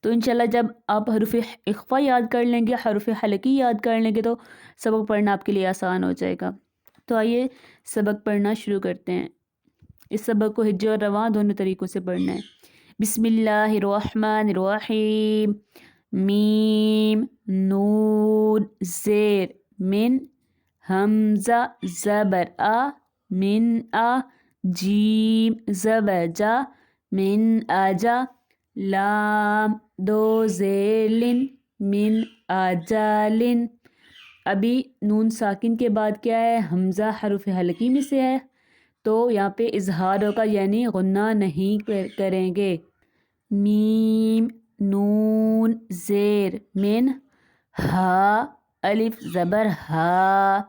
تو انشاءاللہ جب آپ حروف اخفا یاد کر لیں گے، حروف حلقی یاد کر لیں گے تو سبق پڑھنا آپ کے لیے آسان ہو جائے گا۔ تو آئیے سبق پڑھنا شروع کرتے ہیں۔ اس سبق کو ہجے اور رواں دونوں طریقوں سے پڑھنا ہے۔ بسم اللہ الرحمن الرحیم۔ میم نون زیر من حمزہ زبر آ من آ جیم زبر جا من آجا لام دو زیر لن من آجالن۔ ابھی نون ساکن کے بعد کیا ہے؟ حمزہ حرف حلقی میں سے ہے، تو یہاں پہ اظہار ہوگا یعنی غنہ نہیں کریں گے۔ میم نون زیر من ہا الف زبر ہا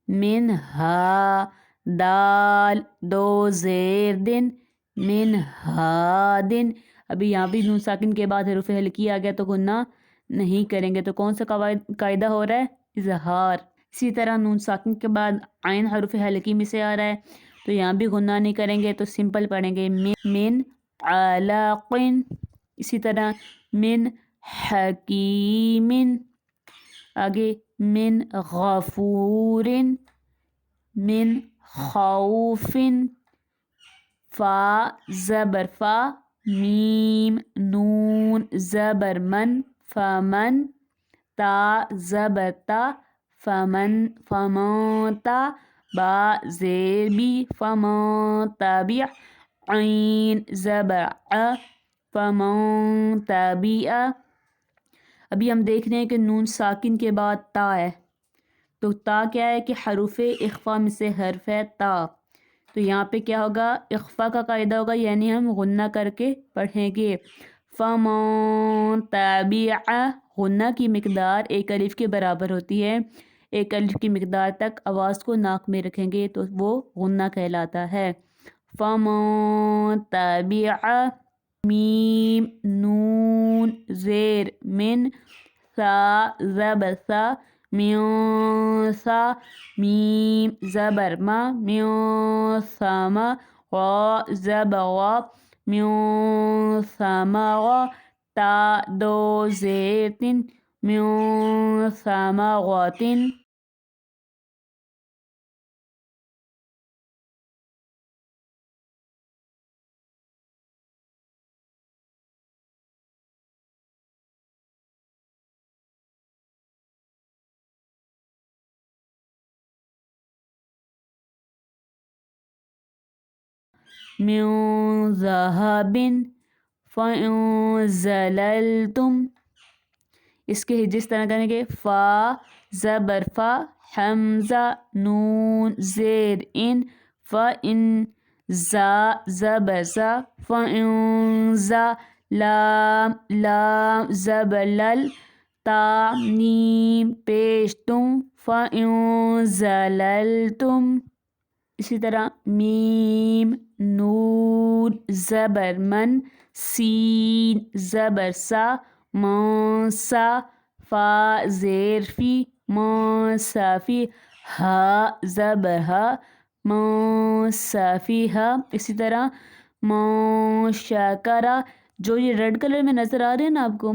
من ہا دال دو زیر دن من ہادن۔ ابھی یہاں بھی نون ساکن کے بعد حروف حلقی آ گیا تو غنہ نہیں کریں گے، تو کون سا قاعدہ ہو رہا ہے؟ اظہار۔ اسی طرح نون ساکن کے بعد عین حروف حلقی میں سے آ رہا ہے تو یہاں بھی غنہ نہیں کریں گے، تو سمپل پڑھیں گے من علاقن۔ اسی طرح من حکیم، آگے من غفور، من خوف، فا زبر فا میم نون زبر من فمن، تا زبر تا فمن تا با زیر بی فمن تابع، عین زبر ع فمن تابع۔ ابھی ہم دیکھ رہے ہیں کہ نون ساکن کے بعد تا ہے، تو تا کیا ہے کہ حروف اخفا میں سے حرف ہے تا، تو یہاں پہ کیا ہوگا؟ اخفا کا قاعدہ ہوگا یعنی ہم غنہ کر کے پڑھیں گے۔ فمن تابع، غنہ کی مقدار ایک الف کے برابر ہوتی ہے، ایک الف کی مقدار تک آواز کو ناک میں رکھیں گے تو وہ غنہ کہلاتا ہے۔ فمن تابع میم نون زیر من سا زبر سا من سا میم زبر ما من سما غا زبر غا من سمغا تا دو زیر تن من سمغاتن۔ من ذهب فإن زللتم، اس کے جس طرح کریں گے فا زبر فا حمزہ نون زیر ان فإن زا زبر زا فإن زا لام لام زبر لل تا نیم پیش تم فإن زللتم۔ اسی طرح میم نون زبر من سین زبر سا منسا فا زیر فی منصافی ہا زبر ہا منصافی ہا۔ اسی طرح منشکرہ، جو یہ ریڈ کلر میں نظر آ رہے ہیں نا آپ کو،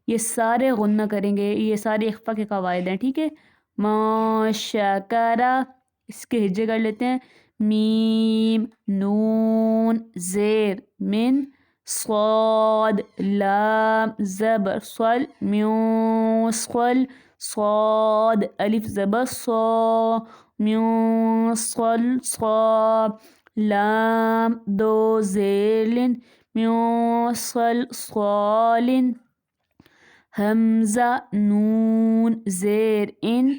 یہ سارے غنہ کریں گے، یہ سارے اخفا کے قواعد ہیں، ٹھیک ہے۔ منشکرہ، اس کے ہجے کر لیتے ہیں۔ میم نون زیر من صاد لام زبر صل من صل صاد الف زبر صا من صل صا لام دو زیر لن من صل صالن۔ حمزہ نون زیر ان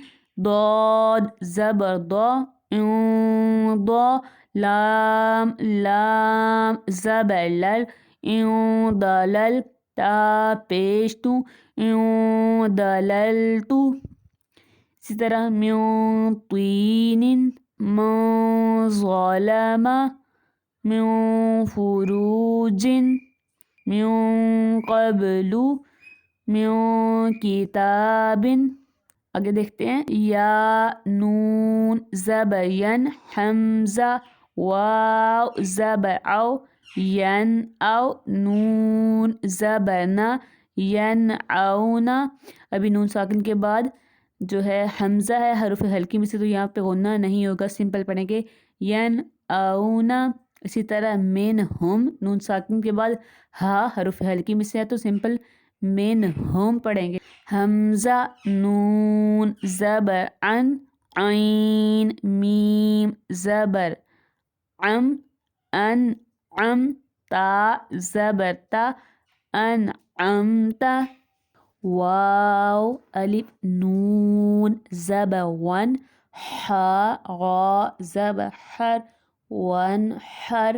ضاد زبر ضا ان ضا لام لام زبر لل ان ضلل تا پیش تو ان ضللتو۔ اسی طرح من طین من ظلم من فروج من قبل من کتاب۔ آگے دیکھتے ہیں یا نون زبر ین حمزہ واو زبر او ین او نون زبر نا ینعون، ابھی نون ساکن کے بعد جو ہے حمزہ ہے حروف حلقی میں سے، تو یہاں پہ غنہ نہیں ہوگا، سمپل پڑھیں گے ینعون۔ اسی طرح منہم، نون ساکن کے بعد ہا حروف حلقی میں سے ہے تو سمپل منہم پڑھیں گے۔ حمزہ نون زبر عن، عین میم زبر عم، ان عم، تا زبر تا، انعمت، واو الف نون زبر ون، حا غا زبر حر، وانحر،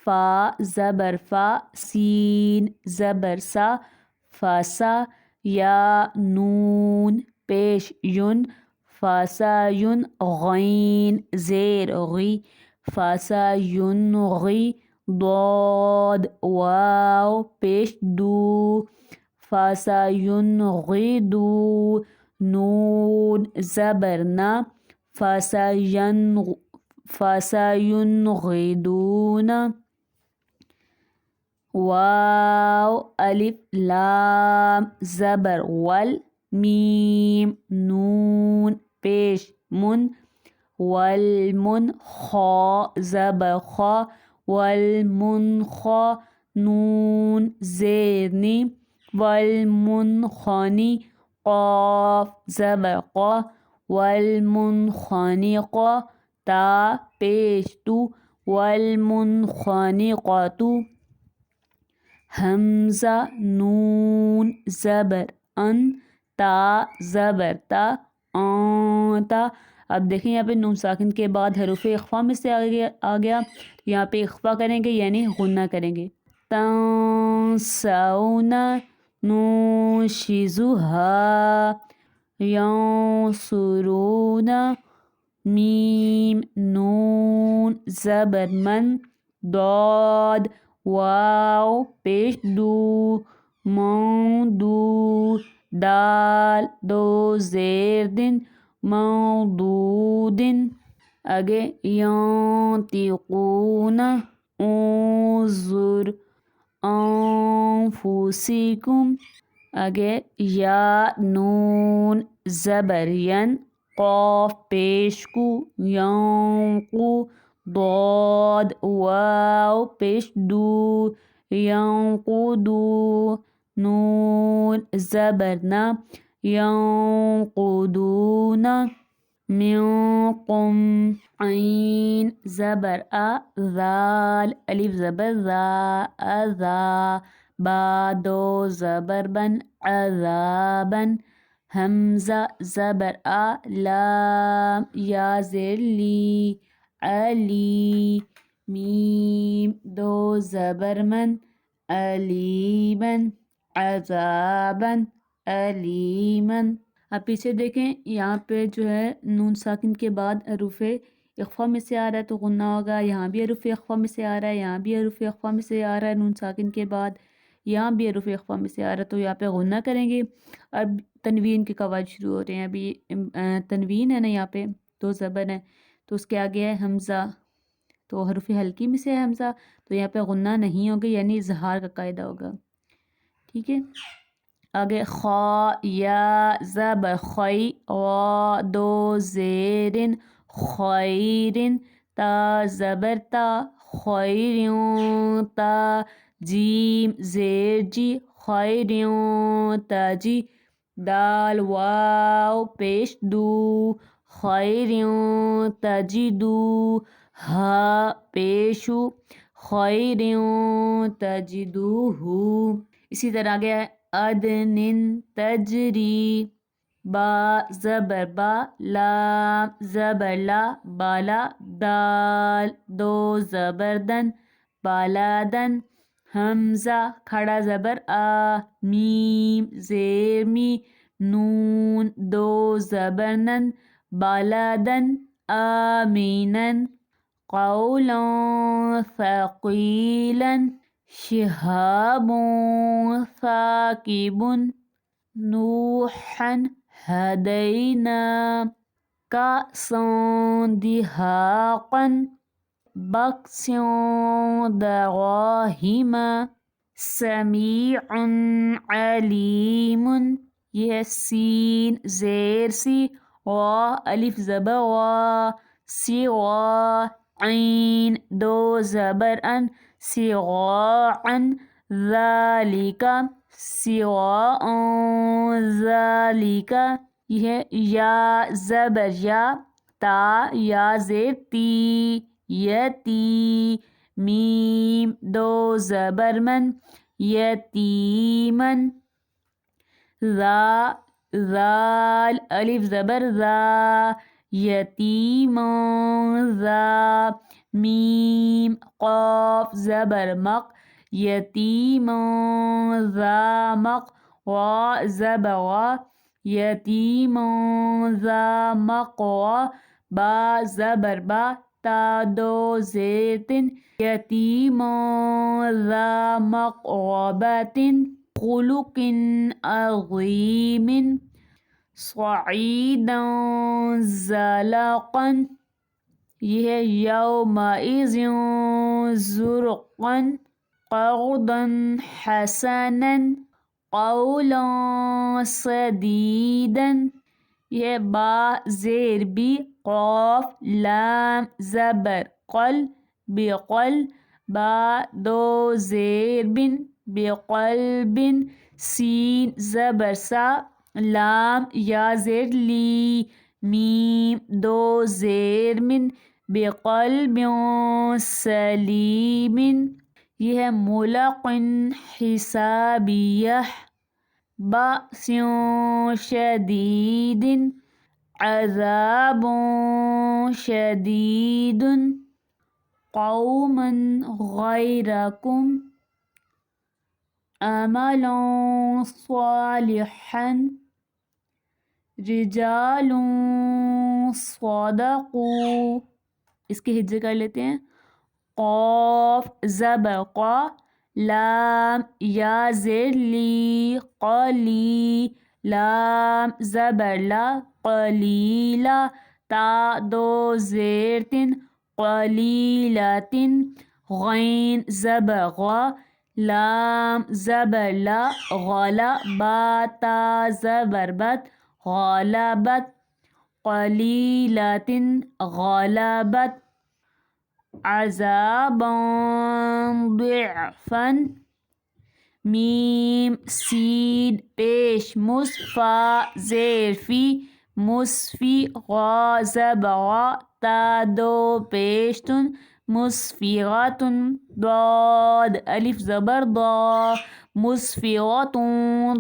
فا زبر فا، سین زبر سا، فاسا، یا نون پیش یون، فاسا یون، غین زیر غی، فاسا یون غی، ضاد واو پیش دو، فاسا یون غی دو، نون زبر نا، فاسا ین غی دون، واو الف لام زبر ول، میم نون پیش من، والمن، خا زبر خا، والمنخا، نون زیر نی، والمنخنی، قاف زبر قا، والمنخنقہ، تا پیش تو، والمنخنقۃ، حمزہ نون زبر ان، تا زبر تا، تا۔ اب دیکھیں یہاں پہ نون ساکن کے بعد حروف اخفا میں سے آ گیا، یہاں پہ اخفا کریں گے یعنی غنہ کریں گے۔ تنسون ننشزها، ینصرون، میم نون زبر من، ضاد واو پیش دو، موضوع، دال دو زیر دن، موضود، آگے ینطقون، انظر، انفسکم، آگے یا نون زبر ین، قاف پیش کو، ینقو، ضاد واو پیش دو، ینقدو، نون زبر نا، ینقدون، من قم، عین زبر آ، ذال الف زبر ذا، اذا، با دو زبر بن، عذابا، حمزہ زبر آ، لام یا زیر لی، علی، میم دو زبر من، علیما، عذابا، علیما۔ اب پیچھے دیکھیں یہاں پہ جو ہے نون ساکن کے بعد حروف اخفا میں سے آ رہا ہے تو غنہ ہوگا، یہاں بھی حروف اخفا میں سے آ رہا ہے، یہاں بھی حروف اخفا میں سے آ رہا ہے نون ساکن کے بعد، یہاں بھی حروف اخفا میں سے آ رہا ہے تو یہاں پہ غنہ کریں گے۔ اب تنوین کے قواعد شروع ہو رہے ہیں، ابھی تنوین ہے نا یہاں پہ دو زبر ہیں تو اس کے آگے ہے حمزہ، تو حروف حلقی میں سے ہے حمزہ تو یہاں پہ غنہ نہیں ہوگا یعنی اظہار کا قاعدہ ہوگا، ٹھیک ہے۔ آگے خا یا زبر خی، غا دو زیرن، خیرن، تا زبر تا، خیرن تا، جیم زیر جی، خیرن تاجی، دال واو پیش دو، خیرن تجدو، ہا پیشو، خیرن تجدوہو۔ اسی طرح آگے ہے عدن تجری، با زبر با، لام زبر لا، بالا، دال دو زبر دن، بالادن، حمزہ کھڑا زبر آ، میم زیر می، نون دو زبر نن، بالادن، آمینن، قولا ثقیلا، شهاب ثاقب، نوحا هدینا، کأسا دهاقا، بخسا دراهم، سمیع علیم، یہ ہے سین زیر سی، غا الف زبر غا، سی غا، عین دو زبر ان، صغاعا، ذالک صغاء، ذالک، یہ ہے یا زبر یا، تا یا زیر تی، یتی، میم دو زبر من، یتیمن، ذا ذال الف زبر ذا، یتیما، ذا، میم قاف زبر مق، یتیما ذا مق، غا زبر غا، یتیما ذا مقوا، با زبر با، تا دو زیر تن، یتیما ذا مقربة، خلق عظیم، صعیدا زلقا، یہ ہے یومئذ زرقا، قرضا حسنا، قولا سدیدا، یہ ہے با زیر بی، قاف لام زبر قل، بقل، با دو زیر بن، بقلب، سین زبر سا، لام یا زیر لی، میم دو زیر من، بقلب سلیم، یہ ہے ملق حسابیہ، بأس شدید، عذاب شدید، قوما غیرکم، عملا صالحا، رجال صدقوا، اس کے ہجے کر لیتے ہیں، قاف زبر قا، لام یا زیر لی، قلی، لام زبر لا، قلیلا، تا دو زیر تن، قلیلتن، غین زبر غا، لام زبر لا، غلا، با تا زبر بت، غالبت، قلیلتن، غالبت، عذابا ضعفا، میم سین پیش مصفا زیر فی، مصفی، غا زبر غا، تا دو پیش تن، مصفغة، ضاد الف زبر ضا، مصفغة،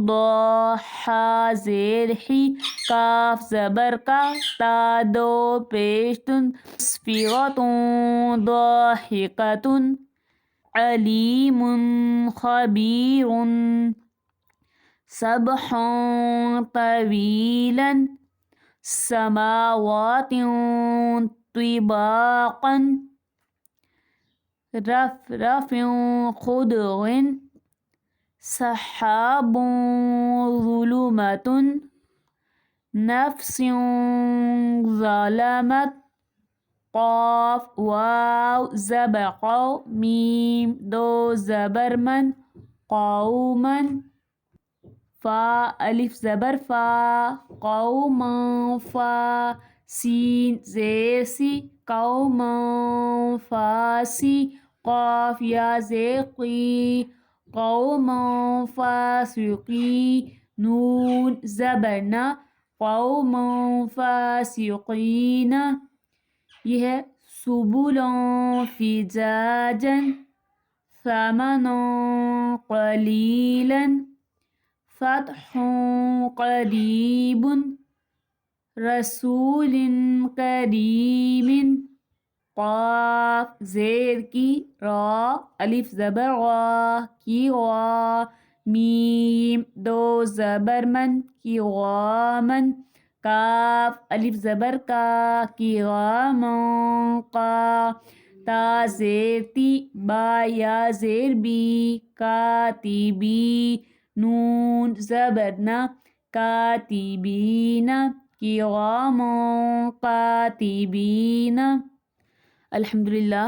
ضا حا زیر حی، کاف زبر کا، تا دو پیش تن، مصفغة ضاحکة، علیم خبیر، سبحا طویلا، سماوات طباقا، رفرف خضر، سحاب ظلمة، نفس ظلمت، قاف واو زبر قو، میم دو زبر من، قوما، فا الف زبر فا، قوما فا، سین زیر سی، قوما فاسی، قاف یا زیر قی، قوما فاسقی، نون زبر نا، قوما فاسقین، یہ ہے سبلا فجاجا، ثمنا قلیلا، فتح قریب، رسول کریم، قاف زیر کی، را الف زبر غا کی غا، میم دو زبر من کی غامن، کاف الف زبر کا کی غامن، قا تا زیر تی، با یا زیر بی، کاتبی، نون زبر نا، کاتبین، کراما کاتبین۔ الحمدللہ